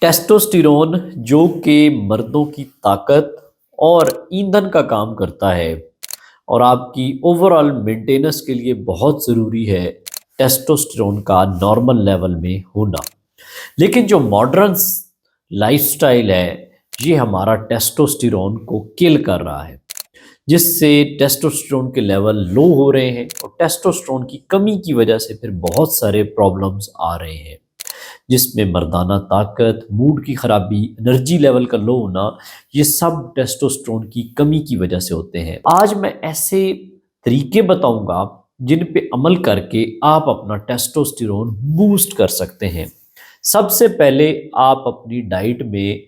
Testosterone जो कि मर्दों की ताकत और ईंधन का काम करता है और आपकी ओवरऑल मेंटेनेंस के लिए बहुत ज़रूरी है टेस्टोस्टेरोन का नॉर्मल लेवल में होना। लेकिन जो मॉडर्न लाइफस्टाइल है ये हमारा टेस्टोस्टेरोन को किल कर रहा है, जिससे टेस्टोस्टेरोन के लेवल लो हो रहे हैं और टेस्टोस्टेरोन की कमी की वजह से फिर बहुत सारे प्रॉब्लम्स आ रहे हैं, जिसमें मर्दाना ताकत, मूड की ख़राबी, एनर्जी लेवल का लो होना, ये सब टेस्टोस्टेरोन की कमी की वजह से होते हैं। आज मैं ऐसे तरीके बताऊंगा जिन पे अमल करके आप अपना टेस्टोस्टेरोन बूस्ट कर सकते हैं। सबसे पहले आप अपनी डाइट में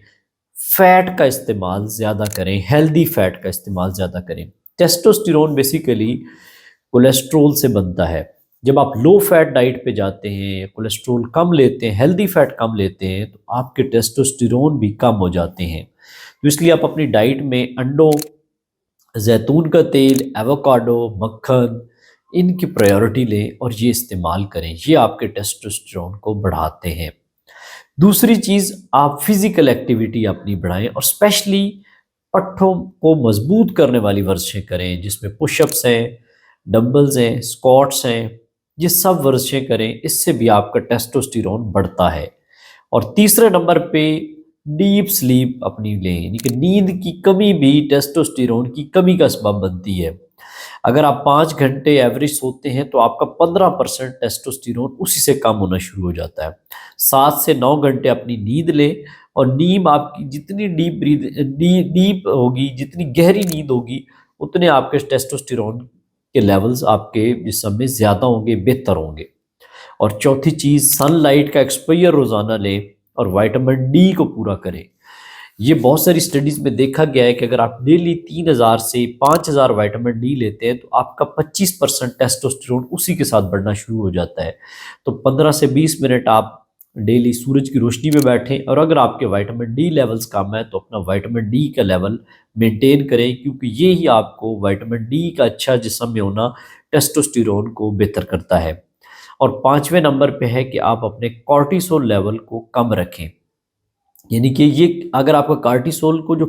फैट का इस्तेमाल ज़्यादा करें, हेल्दी फैट का इस्तेमाल ज़्यादा करें। टेस्टोस्टेरोन बेसिकली कोलेस्ट्रॉल से बनता है। जब आप लो फैट डाइट पे जाते हैं, कोलेस्ट्रॉल कम लेते हैं, हेल्दी फैट कम लेते हैं, तो आपके टेस्टोस्टेरोन भी कम हो जाते हैं। तो इसलिए आप अपनी डाइट में अंडों, जैतून का तेल, एवोकाडो, मक्खन, इनकी प्रायोरिटी लें और ये इस्तेमाल करें। ये आपके टेस्टोस्टेरोन को बढ़ाते हैं। दूसरी चीज़, आप फिज़िकल एक्टिविटी अपनी बढ़ाएं और स्पेशली पट्ठों को मजबूत करने वाली वर्जिशें करें, जिसमें पुशअप्स हैं, डंबल्स हैं, स्क्वाट्स हैं। ये सब वर्जिशें करें, इससे भी आपका टेस्टोस्टेरोन बढ़ता है। और तीसरे नंबर पे डीप स्लीप अपनी लें, यानी कि नींद की कमी भी टेस्टोस्टेरोन की कमी का सबब बनती है। अगर आप 5 घंटे एवरेज सोते हैं तो आपका 15% टेस्टोस्टेरोन उसी से कम होना शुरू हो जाता है। 7 से 9 घंटे अपनी नींद लें और नींद आपकी जितनी डीप होगी, जितनी गहरी नींद होगी, उतने आपके टेस्टोस्टेरोन के लेवल्स आपके जिस्म में ज़्यादा होंगे, बेहतर होंगे। और चौथी चीज़, सनलाइट का एक्सपोजर रोज़ाना लें और विटामिन डी को पूरा करें। ये बहुत सारी स्टडीज़ में देखा गया है कि अगर आप डेली 3000 से 5000 विटामिन डी लेते हैं तो आपका 25% टेस्टोस्टेरोन उसी के साथ बढ़ना शुरू हो जाता है। तो 15 से 20 मिनट आप डेली सूरज की रोशनी में बैठें और अगर आपके विटामिन डी लेवल्स कम है तो अपना विटामिन डी का लेवल मेंटेन करें, क्योंकि ये ही आपको विटामिन डी का अच्छा जिस्म में होना टेस्टोस्टेरोन को बेहतर करता है। और 5वें नंबर पे है कि आप अपने कॉर्टिसोल लेवल को कम रखें। यानी कि ये अगर आपका कार्टिसोल को जो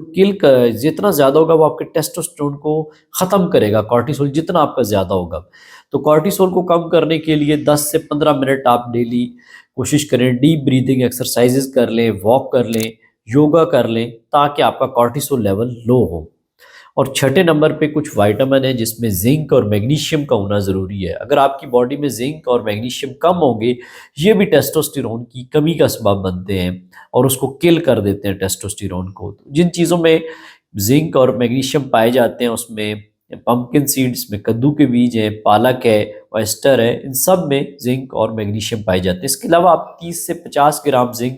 जितना ज़्यादा होगा वो आपके टेस्टोस्टेरोन को ख़त्म करेगा। कार्टिसोल जितना आपका ज़्यादा होगा, तो कार्टिसोल को कम करने के लिए 10 से 15 मिनट आप डेली कोशिश करें, डीप ब्रीदिंग एक्सरसाइजेज कर लें, वॉक कर लें, योगा कर लें, ताकि आपका कार्टिसोल लेवल लो हो। और छठे नंबर पे कुछ विटामिन है जिसमें जिंक और मैग्नीशियम का होना ज़रूरी है। अगर आपकी बॉडी में जिंक और मैग्नीशियम कम होंगे, ये भी टेस्टोस्टेरोन की कमी का सबब बनते हैं और उसको किल कर देते हैं टेस्टोस्टेरोन को। तो जिन चीज़ों में जिंक और मैग्नीशियम पाए जाते हैं उसमें पम्पकिन सीड्स में कद्दू के बीज हैं, पालक है, ऑयस्टर है, इन सब में जिंक और मैग्नीशियम पाए जाते हैं। इसके अलावा आप 30 से 50 ग्राम जिंक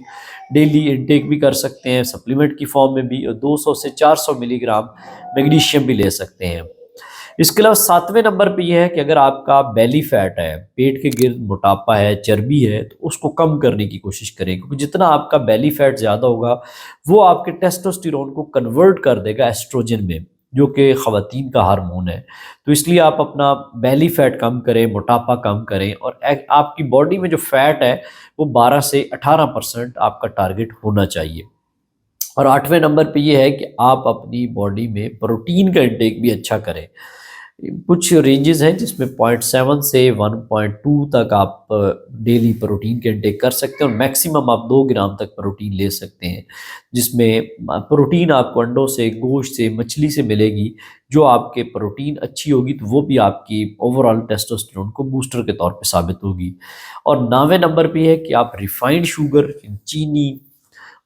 डेली इनटेक भी कर सकते हैं सप्लीमेंट की फॉर्म में भी, और 200 से 400 मिलीग्राम मैग्नीशियम भी ले सकते हैं। इसके अलावा 7वें नंबर पे यह है कि अगर आपका बेली फैट है, पेट के गिर्द मोटापा है, चर्बी है, तो उसको कम करने की कोशिश करें, क्योंकि जितना आपका बेली फैट ज़्यादा होगा वो आपके टेस्टोस्टेरोन को कन्वर्ट कर देगा एस्ट्रोजन में, जो कि ख़वातीन का हार्मोन है। तो इसलिए आप अपना बेली फैट कम करें, मोटापा कम करें, और आपकी बॉडी में जो फैट है वो 12 से 18% आपका टारगेट होना चाहिए। और 8वें नंबर पे ये है कि आप अपनी बॉडी में प्रोटीन का इंटेक भी अच्छा करें। कुछ रेंजेस हैं जिसमें 0.7 से 1.2 तक आप डेली प्रोटीन के इंटेक कर सकते हैं और मैक्सिमम आप 2 ग्राम तक प्रोटीन ले सकते हैं, जिसमें प्रोटीन आपको अंडों से, गोश्त से, मछली से मिलेगी। जो आपके प्रोटीन अच्छी होगी तो वो भी आपकी ओवरऑल टेस्टोस्टेरोन को बूस्टर के तौर पे साबित होगी। और 9वें नंबर पे है कि आप रिफाइंड शुगर, चीनी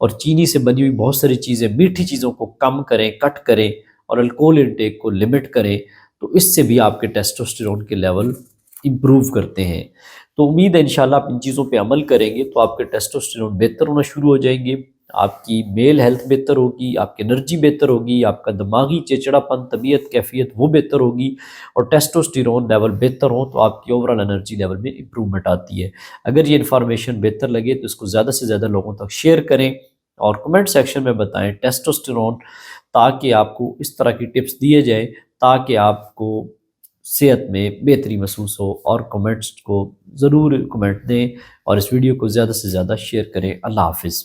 और चीनी से बनी हुई बहुत सारी चीज़ें, मीठी चीज़ों को कम करें, कट करें और अल्कोहल इंटेक को लिमिट करें, तो इससे भी आपके टेस्टोस्टेरोन के लेवल इम्प्रूव करते हैं। तो उम्मीद है इंशाल्लाह आप इन चीज़ों पे अमल करेंगे तो आपके टेस्टोस्टेरोन बेहतर होना शुरू हो जाएंगे, आपकी मेल हेल्थ बेहतर होगी, आपकी एनर्जी बेहतर होगी, आपका दिमागी चिड़चिड़ापन, तबीयत, कैफियत वो बेहतर होगी, और टेस्टोस्टेरोन लेवल बेहतर हो तो आपकी ओवरऑल एनर्जी लेवल में इंप्रूवमेंट आती है। अगर ये इन्फॉर्मेशन बेहतर लगे तो इसको ज़्यादा से ज़्यादा लोगों तक शेयर करें और कमेंट सेक्शन में बताएं टेस्टोस्टेरोन, ताकि आपको इस तरह की टिप्स दिए जाए ताकि आपको सेहत में बेहतरी महसूस हो। और कमेंट्स को ज़रूर कमेंट दें और इस वीडियो को ज़्यादा से ज़्यादा शेयर करें। अल्लाह हाफिज़।